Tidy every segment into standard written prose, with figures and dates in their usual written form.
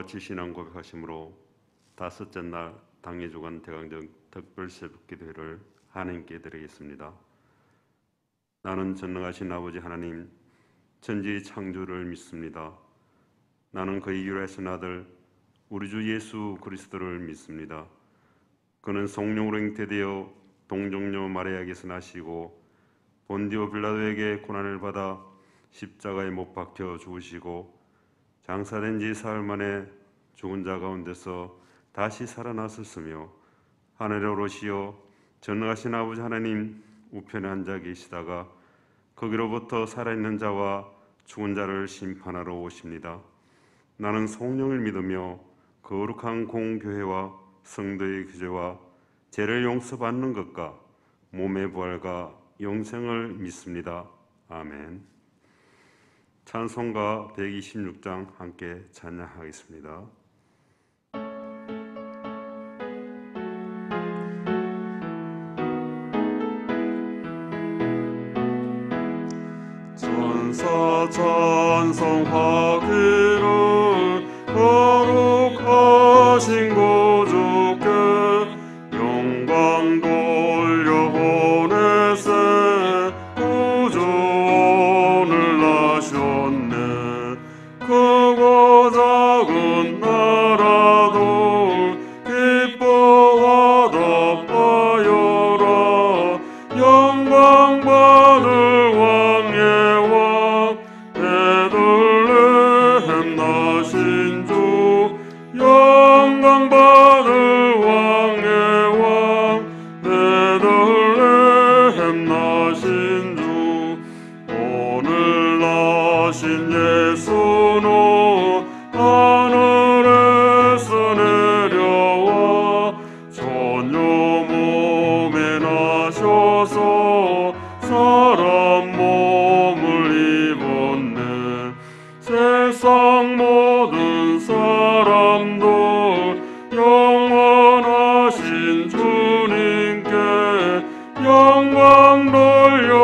같이 신앙 고백하심으로 다섯째 날 당일 주간 대강정 특별 새벽 기도회를 하나님께 드리겠습니다. 나는 전능하신 아버지 하나님 천지 창조를 믿습니다. 나는 그의 유일하신 아들 우리 주 예수 그리스도를 믿습니다. 그는 성령으로 잉태되어 동정녀 마리아에게서 나시고 본디오 빌라도에게 고난을 받아 십자가에 못 박혀 죽으시고 장사된 지 사흘 만에 죽은 자 가운데서 다시 살아나셨으며 하늘에 오르시어 전능하신 아버지 하나님 우편에 앉아 계시다가 거기로부터 살아있는 자와 죽은 자를 심판하러 오십니다. 나는 성령을 믿으며 거룩한 공교회와 성도의 교제와 죄를 용서받는 것과 몸의 부활과 영생을 믿습니다. 아멘. 찬송가 126장 함께 찬양하겠습니다. 천사 찬송하기를 거룩하신 구주께 영광 돌려보내세 구주를 나셨네. 크고 작은 나라도 기뻐하다 파여라. 영광 받을 왕의 왕 베들레헴 나신 주 영광 받을 왕의 왕 베들레헴 나신 주 오늘 나신 예수는 하늘에서 내려와 전혀 몸에 나셔서 사람 몸을 입었네. 세상 모든 사람들 영원하신 주님께 영광 돌려보내며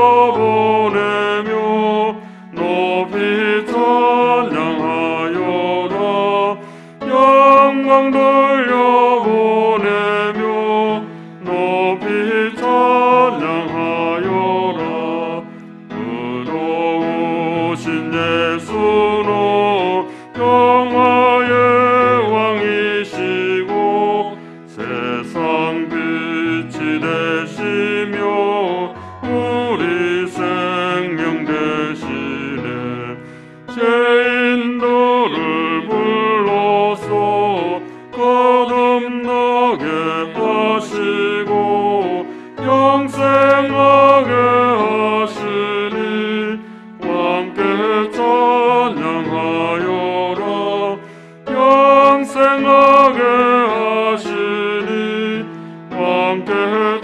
높이 찬양하여라. 영광 돌려보내며 높이 찬양하여라. 의로우신 예수는 영화의 왕이시고 세상 빛이 되시며 우리 생명 되시네. 죄인들을 불러서 거듭나게 하시고 영생하게 하시니 함께 찬양하여라. 영생하게 하시니 함께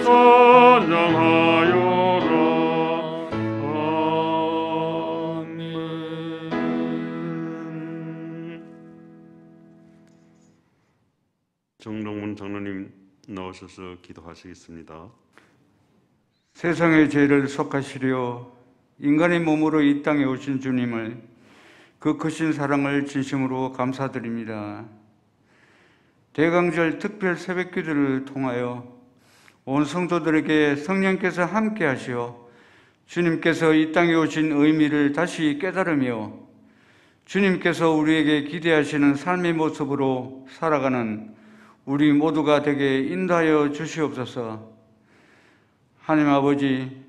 찬양하여라. 아멘. 정동문 장로님 나오셔서 기도하시겠습니다. 세상의 죄를 속하시려 인간의 몸으로 이 땅에 오신 주님을 그 크신 사랑을 진심으로 감사드립니다. 대강절 특별 새벽기도를 통하여 온 성도들에게 성령께서 함께 하시어 주님께서 이 땅에 오신 의미를 다시 깨달으며 주님께서 우리에게 기대하시는 삶의 모습으로 살아가는 우리 모두가 되게 인도하여 주시옵소서. 하나님 아버지,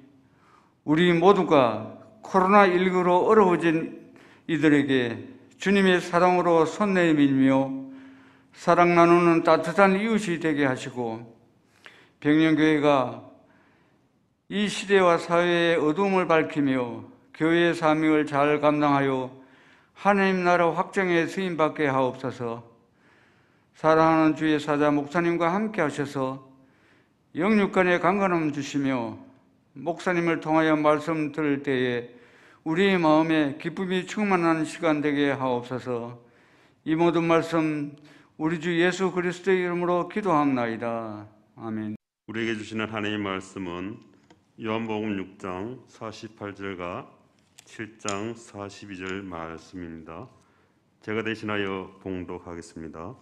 우리 모두가 코로나19로 어려워진 이들에게 주님의 사랑으로 손 내밀며 사랑 나누는 따뜻한 이웃이 되게 하시고 백년교회가 이 시대와 사회의 어두움을 밝히며 교회의 사명을 잘 감당하여 하나님 나라 확장에 쓰임받게 하옵소서. 사랑하는 주의 사자 목사님과 함께 하셔서 영육간의 강건함 주시며 목사님을 통하여 말씀 들을 때에 우리의 마음에 기쁨이 충만한 시간 되게 하옵소서. 이 모든 말씀 우리 주 예수 그리스도의 이름으로 기도합나이다. 아멘. 우리에게 주시는 하나님의 말씀은 요한복음 6장 48절과 7장 42절 말씀입니다. 제가 대신하여 봉독하겠습니다.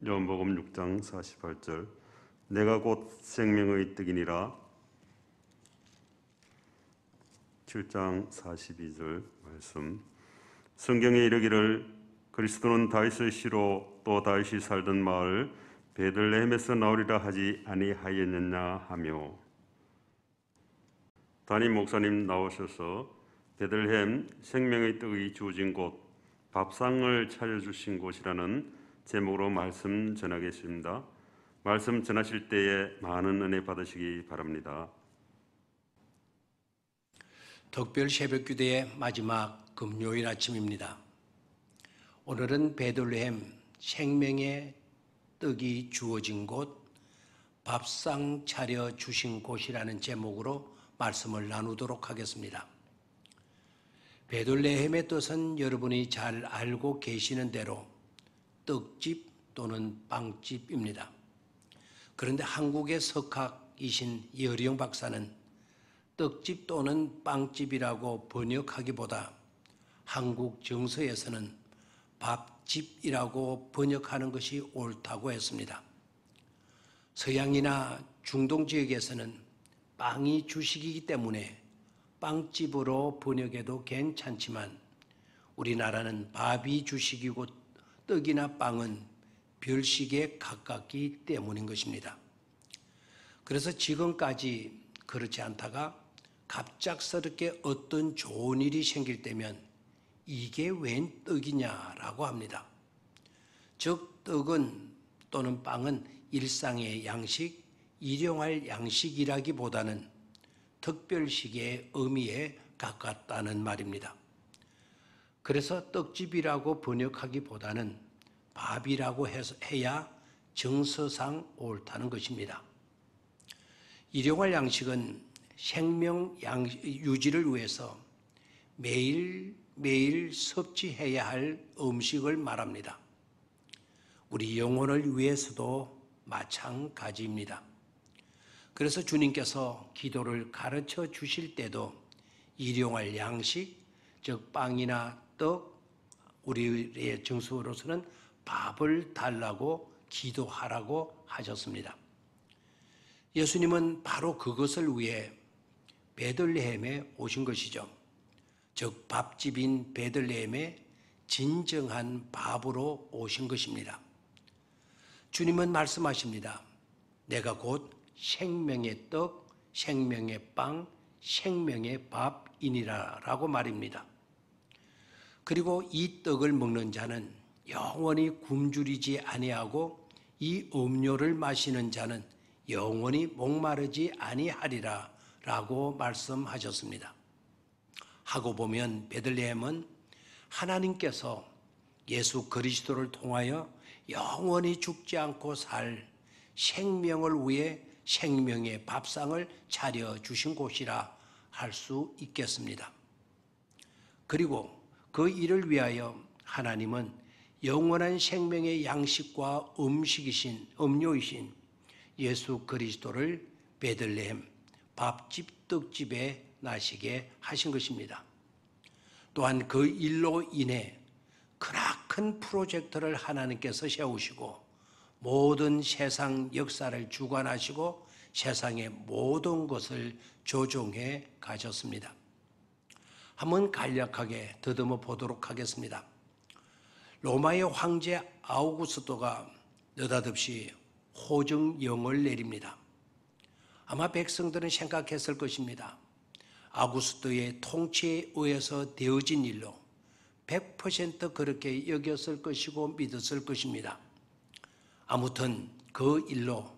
요한복음 6장 48절 내가 곧 생명의 떡이니라. 7장 42절 말씀 성경에 이르기를 그리스도는 다윗의 씨로 또 다윗이 살던 마을 베들레헴에서 나오리라 하지 아니하였느냐 하며, 담임 목사님 나오셔서 베들레헴 생명의 떡이 주어진 곳, 밥상을 차려주신 곳이라는 제목으로 말씀 전하겠습니다. 말씀 전하실 때에 많은 은혜 받으시기 바랍니다. 특별 새벽기도의 마지막 금요일 아침입니다. 오늘은 베들레헴 생명의 떡이 주어진 곳, 밥상 차려 주신 곳이라는 제목으로 말씀을 나누도록 하겠습니다. 베들레헴의 뜻은 여러분이 잘 알고 계시는 대로 떡집 또는 빵집입니다. 그런데 한국의 석학이신 이어령 박사는 떡집 또는 빵집이라고 번역하기보다 한국 정서에서는 밥집이라고 번역하는 것이 옳다고 했습니다. 서양이나 중동 지역에서는 빵이 주식이기 때문에 빵집으로 번역해도 괜찮지만 우리나라는 밥이 주식이고 떡이나 빵은 별식에 가깝기 때문인 것입니다. 그래서 지금까지 그렇지 않다가 갑작스럽게 어떤 좋은 일이 생길 때면 이게 웬 떡이냐라고 합니다. 즉 떡은 또는 빵은 일상의 양식, 일용할 양식이라기보다는 특별식의 의미에 가깝다는 말입니다. 그래서 떡집이라고 번역하기보다는 밥이라고 해야 정서상 옳다는 것입니다. 일용할 양식은 생명 유지를 위해서 매일 섭취해야 할 음식을 말합니다. 우리 영혼을 위해서도 마찬가지입니다. 그래서 주님께서 기도를 가르쳐 주실 때도 일용할 양식, 즉 빵이나 떡, 우리의 정서로서는 밥을 달라고 기도하라고 하셨습니다. 예수님은 바로 그것을 위해 베들레헴에 오신 것이죠. 즉 밥집인 베들레헴에 진정한 밥으로 오신 것입니다. 주님은 말씀하십니다. 내가 곧 생명의 떡, 생명의 빵, 생명의 밥이니라 라고 말입니다. 그리고 이 떡을 먹는 자는 영원히 굶주리지 아니하고 이 음료를 마시는 자는 영원히 목마르지 아니하리라 라고 말씀하셨습니다. 하고 보면 베들레헴은 하나님께서 예수 그리스도를 통하여 영원히 죽지 않고 살 생명을 위해 생명의 밥상을 차려주신 곳이라 할 수 있겠습니다. 그리고 그 일을 위하여 하나님은 영원한 생명의 양식과 음료이신 예수 그리스도를 베들레헴 밥집 떡집에 나시게 하신 것입니다. 또한 그 일로 인해 크나큰 프로젝트를 하나님께서 세우시고 모든 세상 역사를 주관하시고 세상의 모든 것을 조종해 가셨습니다. 한번 간략하게 더듬어 보도록 하겠습니다. 로마의 황제 아우구스토가 느닷없이 호정령을 내립니다. 아마 백성들은 생각했을 것입니다. 아우구스토의 통치에 의해서 되어진 일로 100% 그렇게 여겼을 것이고 믿었을 것입니다. 아무튼 그 일로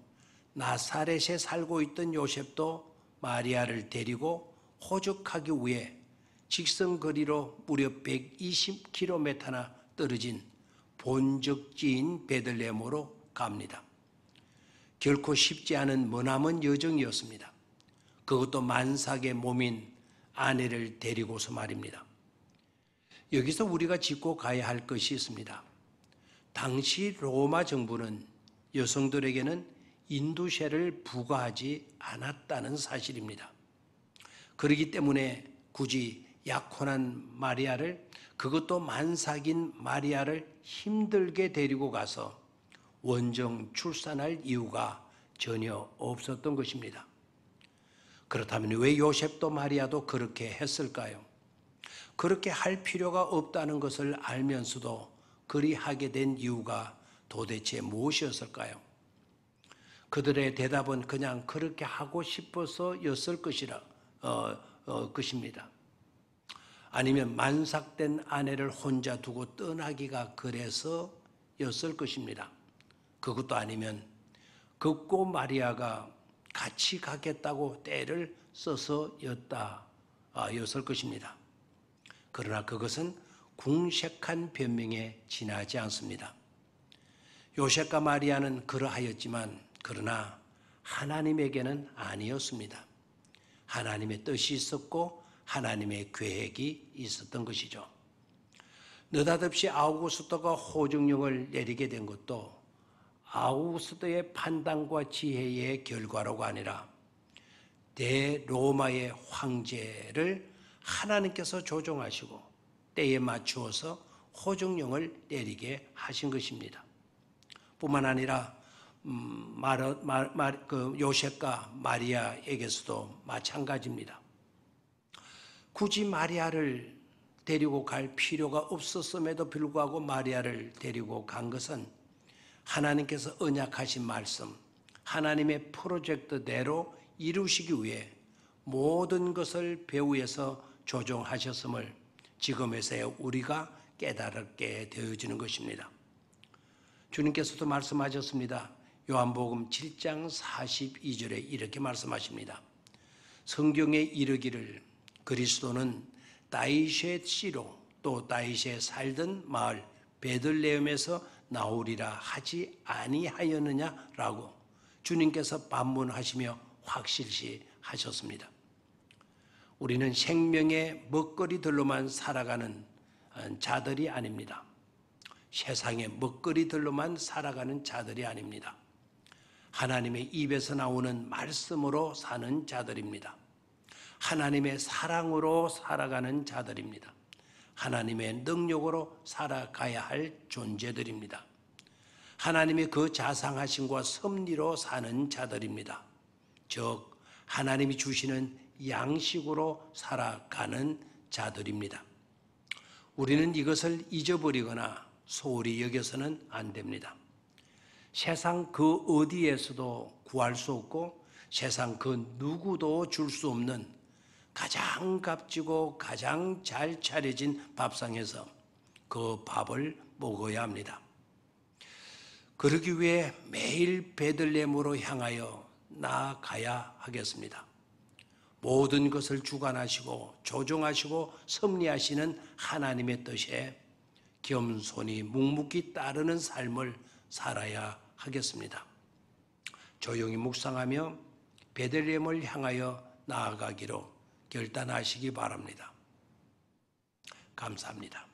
나사렛에 살고 있던 요셉도 마리아를 데리고 호적하기 위해 직선거리로 무려 120km나 떨어진 본적지인 베들레헴으로 갑니다. 결코 쉽지 않은 머나먼 여정이었습니다. 그것도 만삭의 몸인 아내를 데리고서 말입니다. 여기서 우리가 짚고 가야 할 것이 있습니다. 당시 로마 정부는 여성들에게는 인두세를 부과하지 않았다는 사실입니다. 그렇기 때문에 굳이 약혼한 마리아를, 그것도 만삭인 마리아를 힘들게 데리고 가서 원정 출산할 이유가 전혀 없었던 것입니다. 그렇다면 왜 요셉도 마리아도 그렇게 했을까요? 그렇게 할 필요가 없다는 것을 알면서도 그리하게 된 이유가 도대체 무엇이었을까요? 그들의 대답은 그냥 그렇게 하고 싶어서였을 것입니다. 아니면 만삭된 아내를 혼자 두고 떠나기가 그래서였을 것입니다. 그것도 아니면 급고 마리아가 같이 가겠다고 때를 써서였을 것입니다. 그러나 그것은 궁색한 변명에 지나지 않습니다. 요셉과 마리아는 그러하였지만 그러나 하나님에게는 아니었습니다. 하나님의 뜻이 있었고 하나님의 계획이 있었던 것이죠. 느닷없이 아우구스토가 호정령을 내리게 된 것도 아우구스토의 판단과 지혜의 결과로가 아니라 대로마의 황제를 하나님께서 조종하시고 때에 맞추어서 호정령을 내리게 하신 것입니다. 뿐만 아니라 요셉과 마리아에게서도 마찬가지입니다. 굳이 마리아를 데리고 갈 필요가 없었음에도 불구하고 마리아를 데리고 간 것은 하나님께서 언약하신 말씀, 하나님의 프로젝트대로 이루시기 위해 모든 것을 배후에서 조종하셨음을 지금에서야 우리가 깨달게 되어지는 것입니다. 주님께서도 말씀하셨습니다. 요한복음 7장 42절에 이렇게 말씀하십니다. 성경에 이르기를 그리스도는 다윗의 씨로 또 다윗에 살던 마을 베들레헴에서 나오리라 하지 아니하였느냐라고 주님께서 반문하시며 확실시 하셨습니다. 우리는 생명의 먹거리들로만 살아가는 자들이 아닙니다. 세상의 먹거리들로만 살아가는 자들이 아닙니다. 하나님의 입에서 나오는 말씀으로 사는 자들입니다. 하나님의 사랑으로 살아가는 자들입니다. 하나님의 능력으로 살아가야 할 존재들입니다. 하나님의 그 자상하심과 섭리로 사는 자들입니다. 즉 하나님이 주시는 양식으로 살아가는 자들입니다. 우리는 이것을 잊어버리거나 소홀히 여겨서는 안 됩니다. 세상 그 어디에서도 구할 수 없고 세상 그 누구도 줄 수 없는 가장 값지고 가장 잘 차려진 밥상에서 그 밥을 먹어야 합니다. 그러기 위해 매일 베들레헴으로 향하여 나아가야 하겠습니다. 모든 것을 주관하시고 조종하시고 섭리하시는 하나님의 뜻에 겸손히 묵묵히 따르는 삶을 살아야 하겠습니다. 조용히 묵상하며 베들레헴을 향하여 나아가기로 결단하시기 바랍니다. 감사합니다.